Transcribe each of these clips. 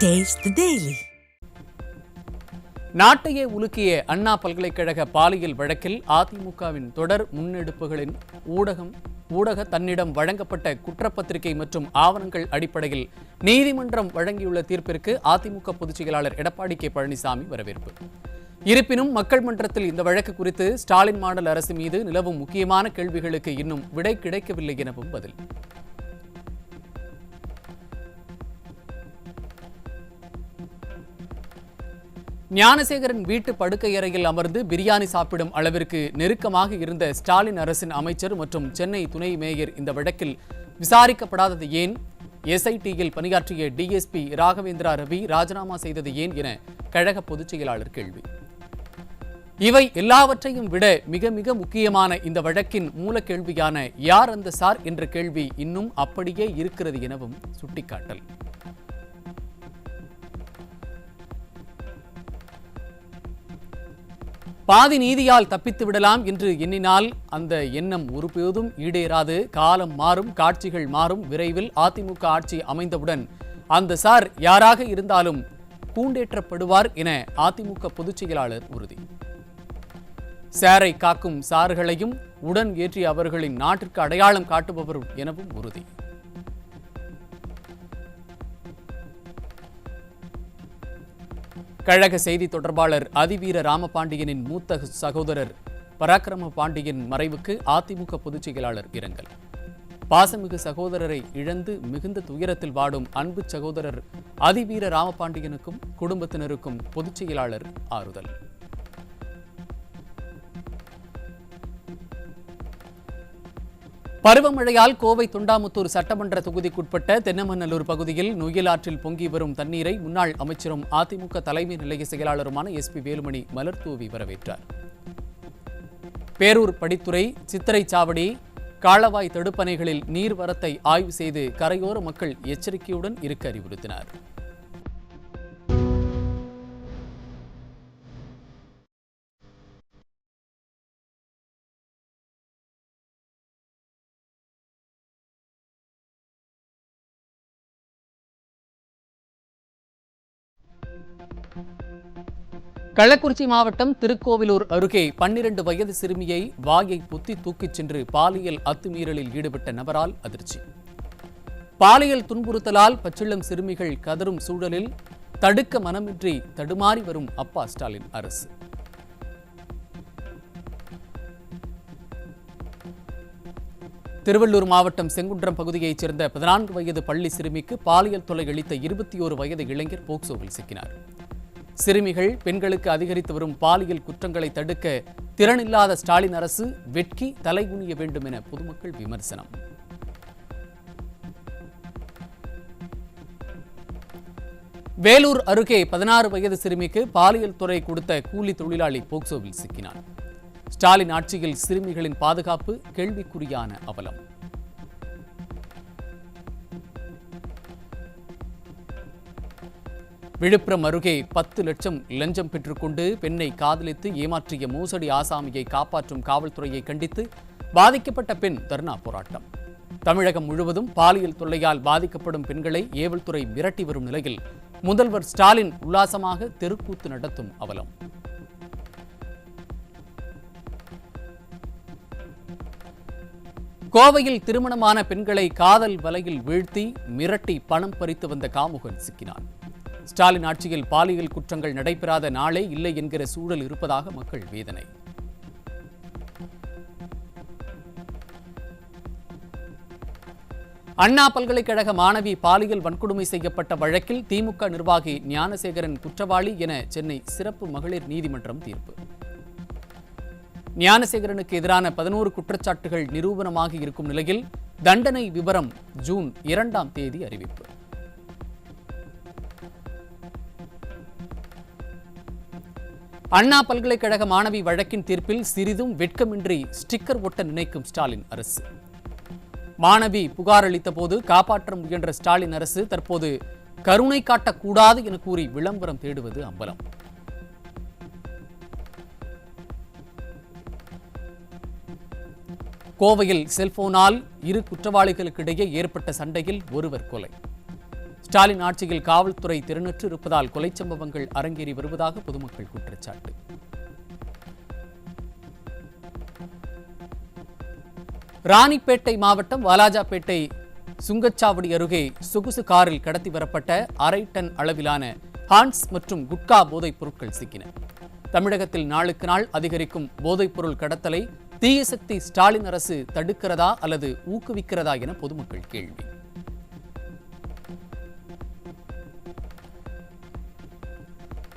Taste the Daily. நாட்டையே உலுக்கிய அண்ணா பல்கலைக்கழக பாலியல் வழக்கில் அதிமுகவின் தொடர் முன்னெடுப்புகளின் ஊடக தன்னிடம் வழங்கப்பட்ட குற்றப்பத்திரிகை மற்றும் ஆவணங்கள் அடிப்படையில் நீதிமன்றம் வழங்கியுள்ள தீர்ப்பிற்கு அதிமுக பொதுச் செயலாளர் எடப்பாடி கே பழனிசாமி வரவேற்பு. இருப்பினும் மக்கள் மன்றத்தில் இந்த வழக்கு குறித்து ஸ்டாலின் மாடல் அரசு மீது நிலவும் முக்கியமான கேள்விகளுக்கு இன்னும் விடை கிடைக்கவில்லை எனவும் பதில். ஞானசேகரன் வீட்டு படுக்கையறையில் அமர்ந்து பிரியாணி சாப்பிடும் அளவிற்கு நெருக்கமாக இருந்த ஸ்டாலின் அரசின் அமைச்சர் மற்றும் சென்னை துணை மேயர் இந்த வழக்கில் விசாரிக்கப்படாதது ஏன்? எஸ்ஐடியில் பணியாற்றிய டிஎஸ்பி ராகவேந்திரா ரவி ராஜினாமா செய்தது ஏன் என கழக பொதுச் செயலாளர் கேள்வி. இவை எல்லாவற்றையும் விட மிக மிக முக்கியமான இந்த வழக்கின் மூலக்கேள்வியான யார் அந்த சார் என்ற கேள்வி இன்னும் அப்படியே இருக்கிறது எனவும் சுட்டிக்காட்டல். பாதி நீதியால் தப்பித்து விடலாம் என்று எண்ணினால் அந்த எண்ணம் ஒருபோதும் ஈடேறாது. காலம் மாறும், காட்சிகள் மாறும். விரைவில் அதிமுக ஆட்சி அமைந்தவுடன் அந்த சார் யாராக இருந்தாலும் கூண்டேற்றப்படுவார் என அதிமுக பொதுச் செயலாளர் உறுதி. சாரை காக்கும் சார்களையும் உடன் ஏற்றி அவர்களின் நாட்டிற்கு அடையாளம் காட்டுபவர் எனவும் உறுதி. கழக செய்தி தொடர்பாளர் அதிவீர ராமபாண்டியனின் மூத்த சகோதரர் பராக்கிரம பாண்டியன் மறைவுக்கு அதிமுக பொதுச் செயலாளர் இரங்கல். பாசமிகு சகோதரரை இழந்து மிகுந்த துயரத்தில் வாடும் அன்பு சகோதரர் அதிவீர ராமபாண்டியனுக்கும் குடும்பத்தினருக்கும் பொதுச் செயலாளர் ஆறுதல். பருவமழையால் கோவை தொண்டாமுத்தூர் சட்டமன்ற தொகுதிக்குட்பட்ட தென்னமநல்லூர் பகுதியில் நொய்யல் ஆற்றில் பொங்கி வரும் தண்ணீரை முன்னாள் அமைச்சரும் அதிமுக தலைமை நிலைய செயலாளருமான எஸ்பி வேலுமணி மலர் தூவி வரவேற்றார். பேரூர் படித்துறை, சித்திரைச்சாவடி, காளவாய் தடுப்பணைகளில் நீர்வரத்தை ஆய்வு செய்து கரையோர மக்கள் எச்சரிக்கையுடன் இருக்க அறிவுறுத்தினார். கள்ளக்குறிச்சி மாவட்டம் திருக்கோவிலூர் அருகே 12 வயது சிறுமியை வாயை பொத்தி தூக்கிச் சென்று பாலியல் அத்துமீறலில் ஈடுபட்ட நபரால் அதிர்ச்சி. பாலியல் துன்புறுத்தலால் பச்சிளம் சிறுமிகள் கதறும் சூழலில் தடுக்க மனமின்றி தடுமாறி வரும் அப்பா ஸ்டாலின் அரசு. திருவள்ளூர் மாவட்டம் செங்குன்றம் பகுதியைச் சேர்ந்த 14 வயது பள்ளி சிறுமிக்கு பாலியல் தொல்லை அளித்த 21 வயது இளைஞர் போக்சோவில் சிக்கினார். சிறுமிகள், பெண்களுக்கு அதிகரித்து வரும் பாலியல் குற்றங்களை தடுக்க திறனில்லாத ஸ்டாலின் அரசு வெட்கி தலைகுனிய வேண்டும் என பொதுமக்கள் விமர்சனம். வேலூர் அருகே 16 வயது சிறுமிக்கு பாலியல் தொல்லை கொடுத்த கூலி தொழிலாளி போக்சோவில் சிக்கினார். ஸ்டாலின் ஆட்சியில் சிறுமிகளின் பாதுகாப்பு கேள்விக்குறியான அவலம். விழுப்புரம் அருகே 10 லட்சம் லஞ்சம் பெற்றுக்கொண்டு பெண்ணை காதலித்து ஏமாற்றிய மோசடி ஆசாமியை காப்பாற்றும் காவல்துறையை கண்டித்து பாதிக்கப்பட்ட பெண் தர்ணா போராட்டம். தமிழகம் முழுவதும் பாலியல் தொல்லையால் பாதிக்கப்படும் பெண்களை ஏவல்துறை மிரட்டி வரும் நிலையில் முதல்வர் ஸ்டாலின் உல்லாசமாக தெருக்கூத்து நடத்தும் அவலம். கோவையில் திருமணமான பெண்களை காதல் வலையில் வீழ்த்தி மிரட்டி பணம் பறித்து வந்த காமுகன் சிக்கினான். ஸ்டாலின் ஆட்சியில் பாலியல் குற்றங்கள் நடைபெறாத நாளே இல்லை என்கிற சூழல் இருப்பதாக மக்கள் வேதனை. அண்ணா பல்கலைக்கழக மாணவி பாலியல் வன்கொடுமை செய்யப்பட்ட வழக்கில் திமுக நிர்வாகி ஞானசேகரன் குற்றவாளி என சென்னை சிறப்பு மகளிர் நீதிமன்றம் தீர்ப்பு. ஞானசேகரனுக்கு எதிரான 11 குற்றச்சாட்டுகள் நிரூபணமாகி இருக்கும் நிலையில் தண்டனை விவரம் ஜூன் 2ஆம் தேதி அறிவிப்பு. அண்ணா பல்கலைக்கழக மாணவி வழக்கின் தீர்ப்பில் சிறிதும் வெட்கமின்றி ஸ்டிக்கர் ஒட்ட நினைக்கும் ஸ்டாலின் அரசு. மாணவி புகார் அளித்த போது காப்பாற்ற முயன்ற ஸ்டாலின் அரசு தற்போது கருணை காட்டக்கூடாது என கூறி விளம்பரம் தேடுவது அம்பலம். கோவையில் செல்போனால் 2 குற்றவாளிகளுக்கிடையே ஏற்பட்ட சண்டையில் ஒருவர் கொலை. ஸ்டாலின் ஆட்சியில் காவல்துறை திறனற்று இருப்பதால் கொலை சம்பவங்கள் அரங்கேறி வருவதாக பொதுமக்கள் குற்றச்சாட்டு. ராணிப்பேட்டை மாவட்டம் வாலாஜாபேட்டை சுங்கச்சாவடி அருகே சொகுசு காரில் கடத்தி வரப்பட்ட 1/2 டன் அளவிலான ஹான்ஸ் மற்றும் குட்கா போதைப் பொருட்கள் சிக்கின. தமிழகத்தில் நாளுக்கு நாள் அதிகரிக்கும் போதைப் பொருள் கடத்தலை தீய சக்தி ஸ்டாலின் அரசு தடுக்கிறதா அல்லது ஊக்குவிக்கிறதா என பொதுமக்கள் கேள்வி.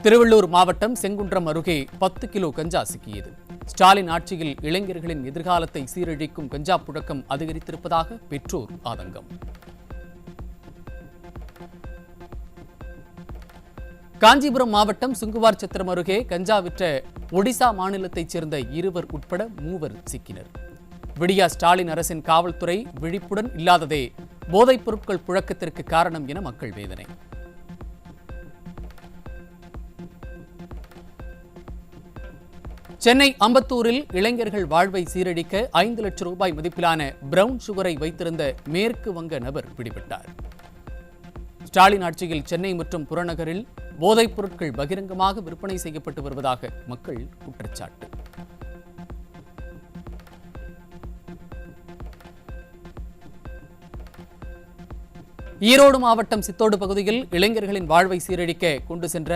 திருவள்ளூர் மாவட்டம் செங்குன்றம் அருகே 10 கிலோ கஞ்சா சிக்கியது. ஸ்டாலின் ஆட்சியில் இளைஞர்களின் எதிர்காலத்தை சீரழிக்கும் கஞ்சா புழக்கம் அதிகரித்திருப்பதாக பெற்றோர் ஆதங்கம். காஞ்சிபுரம் மாவட்டம் சுங்குவார் சத்திரம் அருகே கஞ்சா விற்ற ஒடிசா மாநிலத்தைச் சேர்ந்த 2 உட்பட 3 சிக்கினர். விடியா ஸ்டாலின் அரசின் காவல்துறை விழிப்புடன் இல்லாததே போதைப் பொருட்கள் புழக்கத்திற்கு காரணம் என மக்கள் வேதனை. சென்னை அம்பத்தூரில் இளைஞர்கள் வாழ்வை சீரழிக்க 5 லட்சம் ரூபாய் மதிப்பிலான பிரவுன் சுகரை வைத்திருந்த மேற்கு வங்க நபர் பிடிபட்டார். ஸ்டாலின் ஆட்சியில் சென்னை மற்றும் புறநகரில் போதைப் பொருட்கள் பகிரங்கமாக விற்பனை செய்யப்பட்டு வருவதாக மக்கள் குற்றச்சாட்டு. ஈரோடு மாவட்டம் சித்தோடு பகுதியில் இளைஞர்களின் வாழ்வை சீரழிக்க கொண்டு சென்ற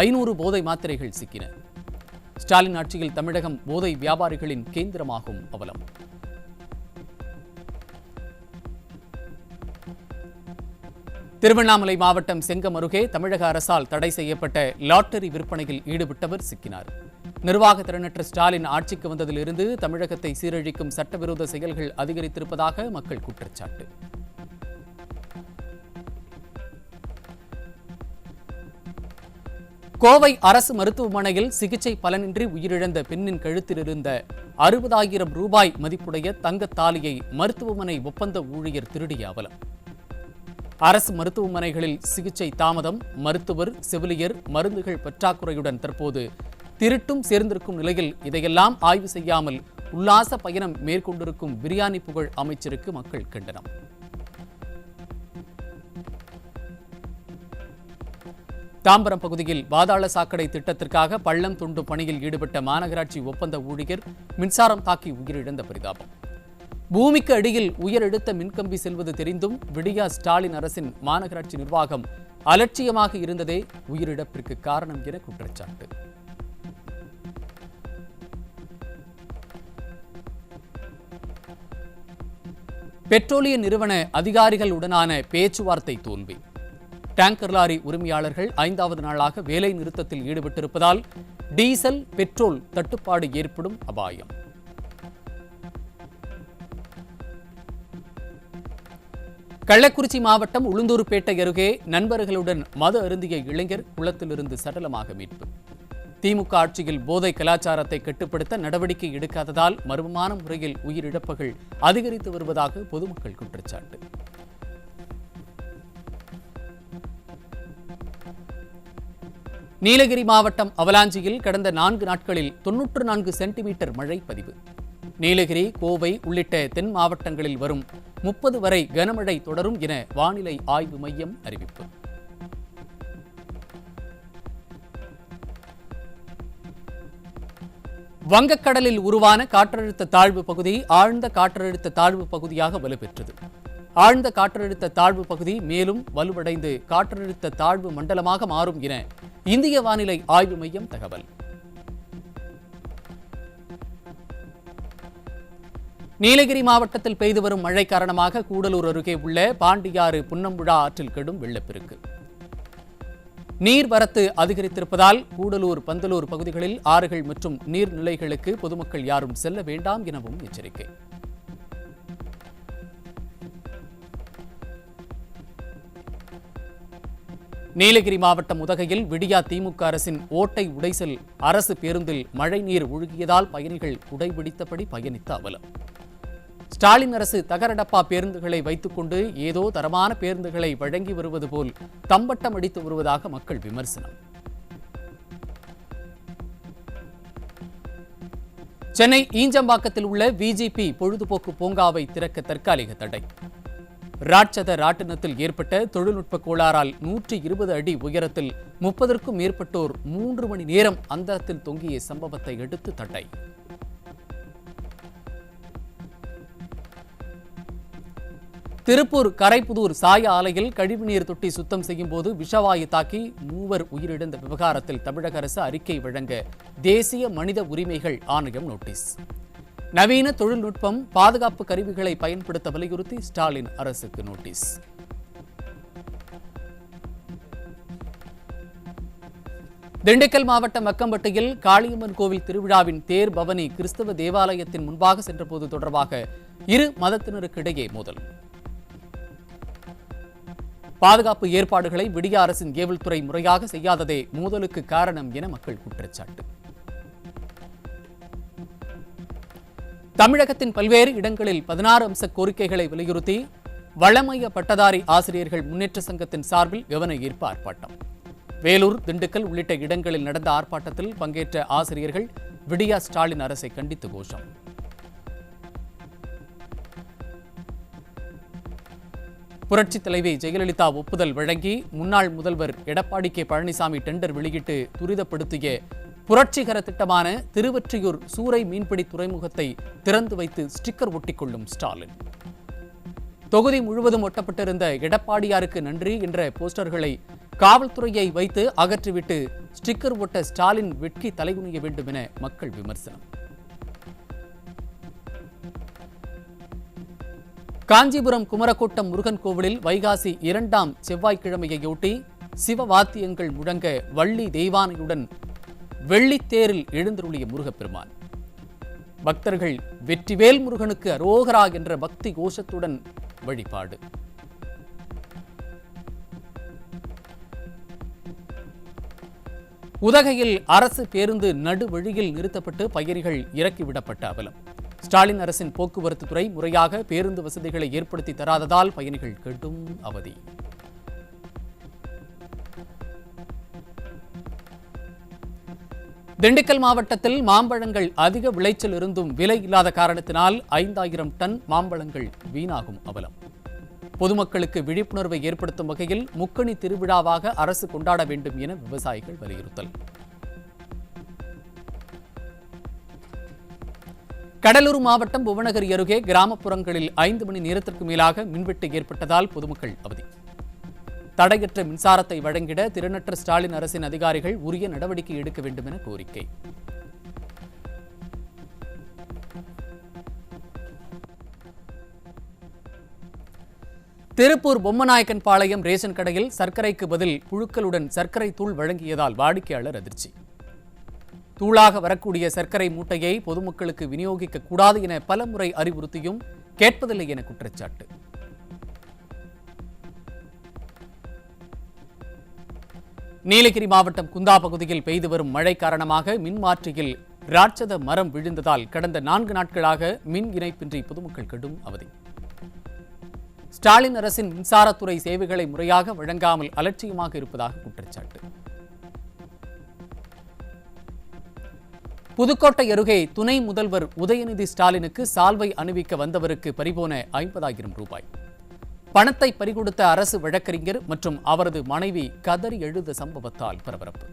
500 போதை மாத்திரைகள் சிக்கின. ஸ்டாலின் ஆட்சியில் தமிழகம் போதை வியாபாரிகளின் கேந்திரமாகும் அவலம். திருவண்ணாமலை மாவட்டம் செங்கம் அருகே தமிழக அரசால் தடை செய்யப்பட்ட லாட்டரி விற்பனையில் ஈடுபட்டவர் சிக்கினார். நிர்வாக திறனற்ற ஸ்டாலின் ஆட்சிக்கு வந்ததிலிருந்து தமிழகத்தை சீரழிக்கும் சட்டவிரோத செயல்கள் அதிகரித்திருப்பதாக மக்கள் குற்றச்சாட்டு. கோவை அரசு மருத்துவமனையில் சிகிச்சை பலனின்றி உயிரிழந்த பெண்ணின் கழுத்தில் இருந்த 60,000 ரூபாய் மதிப்புடைய தங்கத் தாலியை மருத்துவமனை ஒப்பந்த ஊழியர் திருடிய அவலம். அரசு மருத்துவமனைகளில் சிகிச்சை தாமதம், மருத்துவர், செவிலியர், மருந்துகள் பற்றாக்குறையுடன் தற்போது திருட்டும் சேர்ந்திருக்கும் நிலையில் இதையெல்லாம் ஆய்வு செய்யாமல் உல்லாச பயணம் மேற்கொண்டிருக்கும் பிரியாணி புகழ் அமைச்சருக்கு மக்கள் கண்டனம். தாம்பரம் பகுதியில் பாதாள சாக்கடை திட்டத்திற்காக பள்ளம் தோண்டும் பணியில் ஈடுபட்ட மாநகராட்சி ஒப்பந்த ஊழியர் மின்சாரம் தாக்கி உயிரிழந்த பரிதாபம். பூமிக்கு அடியில் உயரழுத்த மின்கம்பி செல்வது தெரிந்தும் விடியா ஸ்டாலின் அரசின் மாநகராட்சி நிர்வாகம் அலட்சியமாக இருந்ததே உயிரிழப்பிற்கு காரணம் என குற்றச்சாட்டு. பெட்ரோலிய நிறுவன அதிகாரிகளுடனான பேச்சுவார்த்தை தோல்வி. டேங்கர் லாரி உரிமையாளர்கள் 5வது நாளாக வேலை நிறுத்தத்தில் ஈடுபட்டிருப்பதால் டீசல், பெட்ரோல் தட்டுப்பாடு ஏற்படும் அபாயம். கள்ளக்குறிச்சி மாவட்டம் உளுந்தூர்பேட்டை அருகே நண்பர்களுடன் மது அருந்திய இளைஞர் குளத்திலிருந்து சடலமாக மீட்பு. திமுக ஆட்சியில் போதை கலாச்சாரத்தை கட்டுப்படுத்த நடவடிக்கை எடுக்காததால் மர்மமான முறையில் உயிரிழப்புகள் அதிகரித்து வருவதாக பொதுமக்கள் குற்றச்சாட்டு. நீலகிரி மாவட்டம் அவலாஞ்சியில் கடந்த 4 நாட்களில் 94 சென்டிமீட்டர் மழை பதிவு. நீலகிரி, கோவை உள்ளிட்ட தென் மாவட்டங்களில் வரும் 30 வரை கனமழை தொடரும் என வானிலை ஆய்வு மையம் அறிவிப்பு. வங்கக்கடலில் உருவான காற்றழுத்த தாழ்வு பகுதி ஆழ்ந்த காற்றழுத்த தாழ்வு பகுதியாக வலுப்பெற்றது. ஆழ்ந்த காற்றழுத்த தாழ்வு பகுதி மேலும் வலுவடைந்து காற்றழுத்த தாழ்வு மண்டலமாக மாறும் என இந்திய வானிலை ஆய்வு மையம் தகவல். நீலகிரி மாவட்டத்தில் பெய்து வரும் மழை காரணமாக கூடலூர் அருகே உள்ள பாண்டியாறு புன்னம்புழா ஆற்றில் கடும் வெள்ளப்பெருக்கு. நீர்வரத்து அதிகரித்திருப்பதால் கூடலூர், பந்தலூர் பகுதிகளில் ஆறுகள் மற்றும் நீர்நிலைகளுக்கு பொதுமக்கள் யாரும் செல்ல வேண்டாம் எனவும் எச்சரிக்கை. நீலகிரி மாவட்டம் உதகையில் விடியா திமுக அரசின் ஓட்டை உடைசல் அரசு பேருந்தில் மழைநீர் ஒழுகியதால் பயணிகள் குடைபிடித்தபடி பயணித்த அவலம். ஸ்டாலின் அரசு தகரடப்பா பேருந்துகளை வைத்துக் கொண்டு ஏதோ தரமான பேருந்துகளை வழங்கி வருவது போல் தம்பட்டம் அடித்து வருவதாக மக்கள் விமர்சனம். சென்னை ஈஞ்சம்பாக்கத்தில் உள்ள விஜிபி பொழுதுபோக்கு பூங்காவை திறக்க தற்காலிக தடை. ராட்சத ராட்டினத்தில் ஏற்பட்ட தொழில்நுட்ப கோளாறால் 120 அடி உயரத்தில் 30க்கும் மேற்பட்டோர் 3 மணி நேரம் அந்தரத்தில் தொங்கிய சம்பவத்தை அடுத்து தடை. திருப்பூர் கரைப்புதூர் சாய ஆலையில் கழிவுநீர் தொட்டி சுத்தம் செய்யும் போது விஷவாயு தாக்கி 3 உயிரிழந்த விவகாரத்தில் தமிழக அரசு அறிக்கை வழங்க தேசிய மனித உரிமைகள் ஆணையம் நோட்டீஸ். நவீன தொழில்நுட்பம் பாதுகாப்பு கருவிகளை பயன்படுத்த வலியுறுத்தி ஸ்டாலின் அரசுக்கு நோட்டீஸ். திண்டுக்கல் மாவட்டம் மக்கம்பட்டியில் காளியம்மன் கோவில் திருவிழாவின் தேர் பவனி கிறிஸ்தவ தேவாலயத்தின் முன்பாக சென்றபோது தொடர்பாக இரு மதத்தினருக்கிடையே மோதல். பாதுகாப்பு ஏற்பாடுகளை விடிய அரசின் ஏவல்துறை முறையாக செய்யாததே மோதலுக்கு காரணம் என மக்கள் குற்றச்சாட்டு. தமிழகத்தின் பல்வேறு இடங்களில் 16 அம்ச கோரிக்கைகளை வலியுறுத்தி வளமைய பட்டதாரி ஆசிரியர்கள் முன்னேற்ற சங்கத்தின் சார்பில் கவன ஈர்ப்பு ஆர்ப்பாட்டம். வேலூர், திண்டுக்கல் உள்ளிட்ட இடங்களில் நடந்த ஆர்ப்பாட்டத்தில் பங்கேற்ற ஆசிரியர்கள் விடியா ஸ்டாலின் அரசை கண்டித்து கோஷம். புரட்சித் தலைவி ஜெயலலிதா ஒப்புதல் வழங்கி முன்னாள் முதல்வர் எடப்பாடி கே பழனிசாமி டெண்டர் வெளியிட்டு துரிதப்படுத்திய புரட்சிகர திட்டமான திருவொற்றியூர் சூறை மீன்பிடி துறைமுகத்தை திறந்து வைத்து ஸ்டிக்கர் ஒட்டிக்கொள்ளும் ஸ்டாலின். தொகுதி முழுவதும் ஒட்டப்பட்டிருந்த எடப்பாடியாருக்கு நன்றி என்ற போஸ்டர்களை காவல்துறையை வைத்து அகற்றிவிட்டு ஸ்டிக்கர் ஒட்ட ஸ்டாலின் வெட்கி தலைகுனிய வேண்டும் என மக்கள் விமர்சனம். காஞ்சிபுரம் குமரக்கோட்டம் முருகன் கோவிலில் வைகாசி 2ஆம் செவ்வாய்க்கிழமையொட்டி சிவவாத்தியங்கள் முழங்க வள்ளி தெய்வானையுடன் வெள்ளித்தேரில் எழுந்தருளிய முருகப்பெருமான். பக்தர்கள் வெற்றிவேல் முருகனுக்கு அரோகரா என்ற பக்தி கோஷத்துடன் வழிபாடு. உதகையில் அரசு பேருந்து நடுவழியில் நிறுத்தப்பட்டு பயணிகள் இறக்கிவிடப்பட்ட அவலம். ஸ்டாலின் அரசின் போக்குவரத்து துறை முறையாக பேருந்து வசதிகளை ஏற்படுத்தி தராததால் பயணிகள் கடும் அவதி. திண்டுக்கல் மாவட்டத்தில் மாம்பழங்கள் அதிக விளைச்சல் இருந்தும் விலை இல்லாத காரணத்தினால் 5000 டன் மாம்பழங்கள் வீணாகும் அவலம். பொதுமக்களுக்கு விழிப்புணர்வை ஏற்படுத்தும் வகையில் முக்கணி திருவிழாவாக அரசு கொண்டாட வேண்டும் என விவசாயிகள் வலியுறுத்தல். கடலூர் மாவட்டம் புவனகிரி அருகே கிராமப்புறங்களில் 5 மணி நேரத்திற்கு மேலாக மின்வெட்டு ஏற்பட்டதால் பொதுமக்கள் அவதி. தடையற்ற மின்சாரத்தை வழங்கிட திறனற்ற ஸ்டாலின் அரசின் அதிகாரிகள் உரிய நடவடிக்கை எடுக்க வேண்டும் என கோரிக்கை. திருப்பூர் பொம்மநாயக்கன் பாளையம் ரேஷன் கடையில் சர்க்கரைக்கு பதில் புழுக்களுடன் சர்க்கரை தூள் வழங்கியதால் வாடிக்கையாளர் அதிர்ச்சி. தூளாக வரக்கூடிய சர்க்கரை மூட்டையை பொதுமக்களுக்கு விநியோகிக்க கூடாது என பலமுறை அறிவுறுத்தியும் கேட்பதில்லை என குற்றச்சாட்டு. நீலகிரி மாவட்டம் குந்தா பகுதியில் பெய்து வரும் மழை காரணமாக மின்மாற்றியில் ராட்சத மரம் விழுந்ததால் கடந்த 4 நாட்களாக மின் இணைப்பின்றி பொதுமக்கள் கடும் அவதி. ஸ்டாலின் அரசின் மின்சாரத்துறை சேவைகளை முறையாக வழங்காமல் அலட்சியமாக இருப்பதாக குற்றச்சாட்டு. புதுக்கோட்டை அருகே துணை முதல்வர் உதயநிதி ஸ்டாலினுக்கு சால்வை அணிவிக்க வந்தவருக்கு பறிபோன 50,000 ரூபாய். பணத்தை பறிகொடுத்த அரசு வழக்கறிஞர் மற்றும் அவரது மனைவி கதறி எழுத சம்பவத்தால் பரபரப்பு.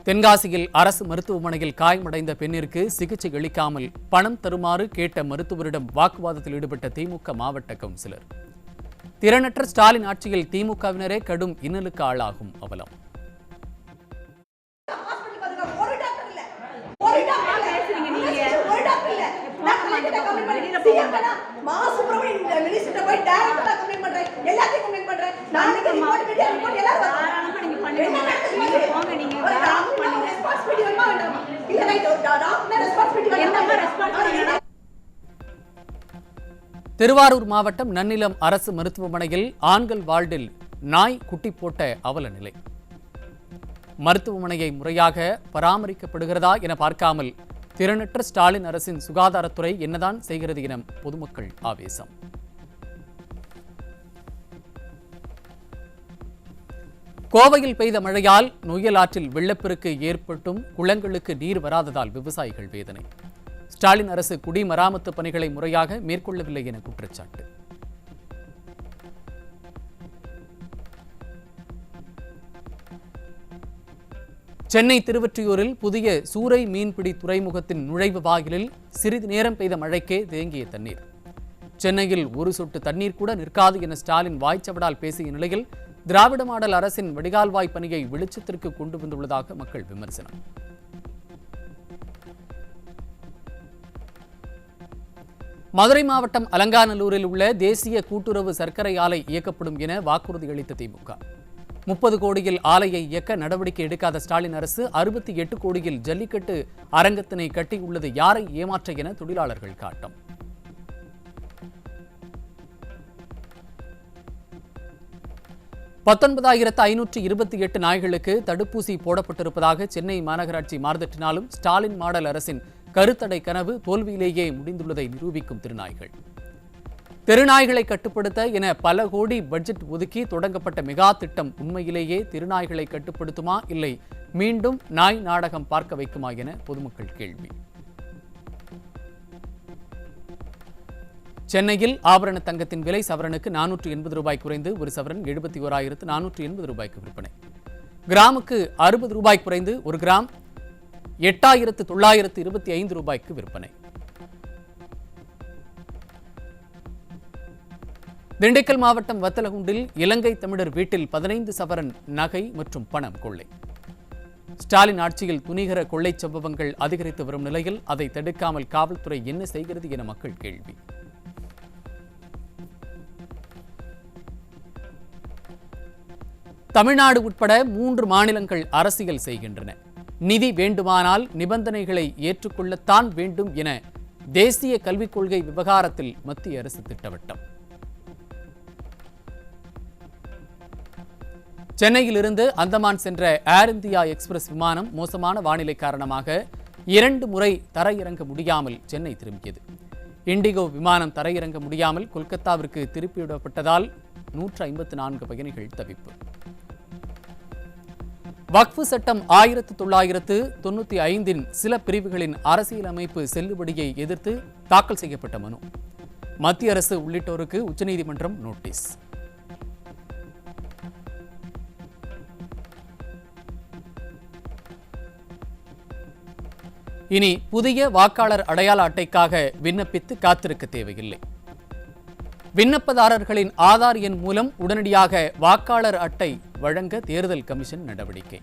தென்காசியில் அரசு மருத்துவமனையில் காயமடைந்த பெண்ணிற்கு சிகிச்சை அளிக்காமல் பணம் தருமாறு கேட்ட மருத்துவரிடம் வாக்குவாதத்தில் ஈடுபட்ட திமுக மாவட்ட கவுன்சிலர். திறனற்ற ஸ்டாலின் ஆட்சியில் திமுகவினரே கடும் இன்னலுக்கு ஆளாகும் அவலம். திருவாரூர் மாவட்டம் நன்னிலம் அரசு மருத்துவமனையில் ஆண்கள் வார்டில் நாய் குட்டி போட்ட அவல நிலை. மருத்துவமனையை முறையாக பராமரிக்கப்படுகிறதா என பார்க்காமல் திறனற்ற ஸ்டாலின் அரசின் சுகாதாரத்துறை என்னதான் செய்கிறது என பொதுமக்கள் ஆவேசம். கோவையில் பெய்த மழையால் நொய்யல் ஆற்றில் வெள்ளப்பெருக்கு ஏற்பட்டும் குளங்களுக்கு நீர் வராததால் விவசாயிகள் வேதனை. ஸ்டாலின் அரசு குடிமராமத்து பணிகளை முறையாக மேற்கொள்ளவில்லை என குற்றச்சாட்டு. சென்னை திருவொற்றியூரில் புதிய சூறை மீன்பிடி துறைமுகத்தின் நுழைவு வாயிலில் சிறிது நேரம் பெய்த மழைக்கே தேங்கிய தண்ணீர். சென்னையில் ஒரு சொட்டு தண்ணீர் கூட நிற்காது என ஸ்டாலின் வாய்ச்சவடால் பேசிய நிலையில் திராவிட மாடல் அரசின் வடிகால்வாய் பணியை வெளிச்சத்திற்கு கொண்டு வந்துள்ளதாக மக்கள் விமர்சனம். மதுரை மாவட்டம் அலங்காநல்லூரில் உள்ள தேசிய கூட்டுறவு சர்க்கரை ஆலை இயக்கப்படும் என வாக்குறுதி அளித்த திமுக 30 கோடியில் ஆலையை இயக்க நடவடிக்கை எடுக்காத ஸ்டாலின் அரசு 68 கோடியில் ஜல்லிக்கட்டு அரங்கத்தினை கட்டியுள்ளது யாரை ஏமாற்ற என தொழிலாளர்கள் காட்டம். $19,528 நாய்களுக்கு தடுப்பூசி போடப்பட்டிருப்பதாக சென்னை மாநகராட்சி மார்தட்டினாலும் ஸ்டாலின் மாடல் அரசின் கருத்தடை கனவு தோல்வியிலேயே முடிந்துள்ளதை நிரூபிக்கும் திருநாய்கள். தெருநாய்களை கட்டுப்படுத்த என பல கோடி பட்ஜெட் ஒதுக்கி தொடங்கப்பட்ட மெகா திட்டம் உண்மையிலேயே திருநாய்களை கட்டுப்படுத்துமா இல்லை மீண்டும் நாய் நாடகம் பார்க்க வைக்குமா என பொதுமக்கள் கேள்வி. சென்னையில் ஆபரண தங்கத்தின் விலை சவரனுக்கு $480 குறைந்து ஒரு சவரன் 71,480 ரூபாய்க்கு விற்பனை. கிராமுக்கு $60 குறைந்து ஒரு கிராம் 8,925 ரூபாய்க்கு விற்பனை. திண்டுக்கல் மாவட்டம் வத்தலகுண்டில் இலங்கை தமிழர் வீட்டில் 15 சவரன் நகை மற்றும் பணம் கொள்ளை. ஸ்டாலின் ஆட்சியில் துணிகர கொள்ளை சம்பவங்கள் அதிகரித்து வரும் நிலையில் அதை தடுக்காமல் காவல்துறை என்ன செய்கிறது என மக்கள் கேள்வி. தமிழ்நாடு உட்பட 3 மாநிலங்கள் அரசியல் செய்கின்றன. நிதி வேண்டுமானால் நிபந்தனைகளை ஏற்றுக்கொள்ளத்தான் வேண்டும் என தேசிய கல்விக் கொள்கை விவகாரத்தில் மத்திய அரசு திட்டவட்டம். சென்னையிலிருந்து அந்தமான் சென்ற ஏர் இந்தியா எக்ஸ்பிரஸ் விமானம் மோசமான வானிலை காரணமாக 2 முறை தரையிறங்க முடியாமல் சென்னை திரும்பியது. இண்டிகோ விமானம் தரையிறங்க முடியாமல் கொல்கத்தாவிற்கு திருப்பிவிடப்பட்டதால் 154 பயணிகள் தவிப்பு. வக்ஃபு சட்டம் 1995 சில பிரிவுகளின் அரசியலமைப்பு செல்லுபடியை எதிர்த்து தாக்கல் செய்யப்பட்ட மனு. மத்திய அரசு உள்ளிட்டோருக்கு உச்சநீதிமன்றம் நோட்டீஸ். இனி புதிய வாக்காளர் அடையாள அட்டைக்காக விண்ணப்பித்து காத்திருக்க தேவையில்லை. விண்ணப்பதாரர்களின் ஆதார் எண் மூலம் உடனடியாக வாக்காளர் அட்டை வழங்க தேர்தல் கமிஷன் நடவடிக்கை.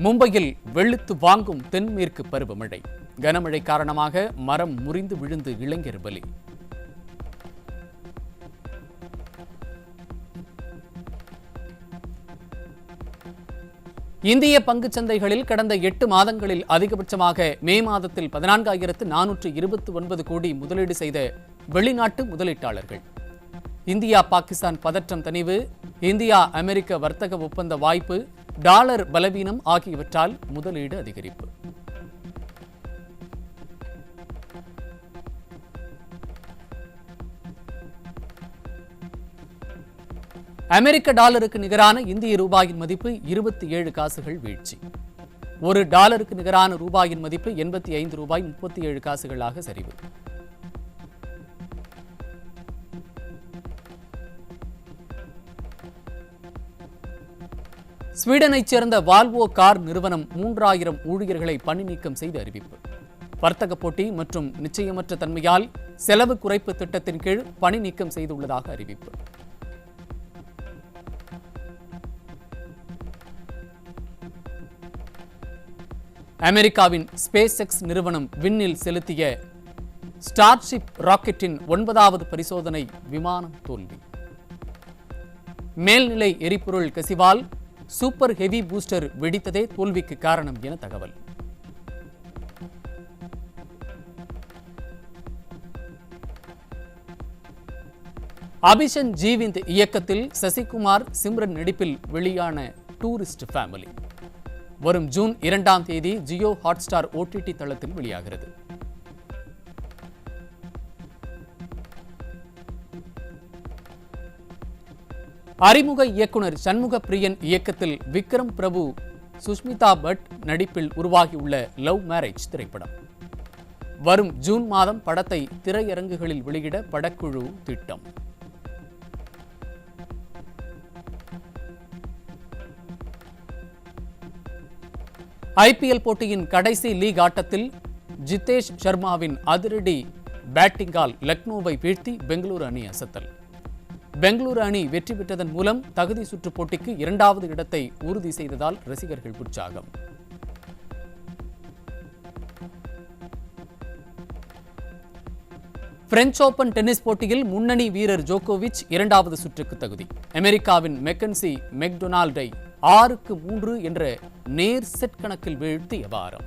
மும்பையில் வெளுத்து வாங்கும் தென்மேற்கு பருவமழை. கனமழை காரணமாக மரம் முறிந்து விழுந்து இளைஞர் பலி. இந்திய பங்குச் சந்தைகளில் கடந்த 8 மாதங்களில் அதிகபட்சமாக மே மாதத்தில் 14,429 கோடி முதலீடு செய்த வெளிநாட்டு முதலீட்டாளர்கள். இந்தியா பாகிஸ்தான் பதற்றம் தணிவு, இந்தியா அமெரிக்க வர்த்தக ஒப்பந்த வாய்ப்பு, டாலர் பலவீனம் ஆகியவற்றால் முதலீடு அதிகரிப்பு. அமெரிக்க டாலருக்கு நிகரான இந்திய ரூபாயின் மதிப்பு 27 காசுகள் வீழ்ச்சி. ஒரு டாலருக்கு நிகரான ரூபாயின் மதிப்பு 85 ரூபாய் 37 காசுகளாக சரிவு. ஸ்வீடனைச் சேர்ந்த வால்வோ கார் நிறுவனம் 3000 ஊழியர்களை பணி நீக்கம் செய்து அறிவிப்பு. வர்த்தக போட்டி மற்றும் நிச்சயமற்ற தன்மையால் செலவு குறைப்பு திட்டத்தின் கீழ் பணி நீக்கம் செய்துள்ளதாக அறிவிப்பு. அமெரிக்காவின் ஸ்பேஸ் எக்ஸ் நிறுவனம் விண்ணில் செலுத்திய ஸ்டார்ஷிப் ராக்கெட்டின் 9வது பரிசோதனை விமானம் தோல்வி. மேல்நிலை எரிபொருள் கசிவால் சூப்பர் ஹெவி பூஸ்டர் வெடித்ததே தோல்விக்கு காரணம் என தகவல். அபிஷன் ஜீவிந்த் இயக்கத்தில் சசிகுமார் சிம்ரன் நடிப்பில் வெளியான டூரிஸ்ட் ஃபேமிலி வரும் ஜூன் 2ஆம் தேதி ஜியோ ஹாட்ஸ்டார் OTT தளத்தில் வெளியாகிறது. அறிமுக இயக்குனர் சண்முக பிரியன் இயக்கத்தில் விக்ரம் பிரபு, சுஷ்மிதா பட் நடிப்பில் உருவாகியுள்ள லவ் மேரேஜ் திரைப்படம் வரும் ஜூன் மாதம் படத்தை திரையரங்குகளில் வெளியிட படக்குழு திட்டம். IPL போட்டியின் கடைசி லீக் ஆட்டத்தில் ஜிதேஷ் சர்மாவின் அதிரடி பேட்டிங்கால் லக்னோவை வீழ்த்தி பெங்களூரு அணி அசத்தல். பெங்களூரு அணி வெற்றி பெற்றதன் மூலம் தகுதி சுற்று போட்டிக்கு 2வது இடத்தை உறுதி செய்ததால் ரசிகர்கள் உற்சாகம். பிரெஞ்சு ஓபன் டென்னிஸ் போட்டியில் முன்னணி வீரர் ஜோகோவிச் 2வது சுற்றுக்கு தகுதி. அமெரிக்காவின் மெக்கன்சி மெக்டொனால்டை 6-3 என்ற நேர் செட் கணக்கில் வீழ்த்திய வாரம்.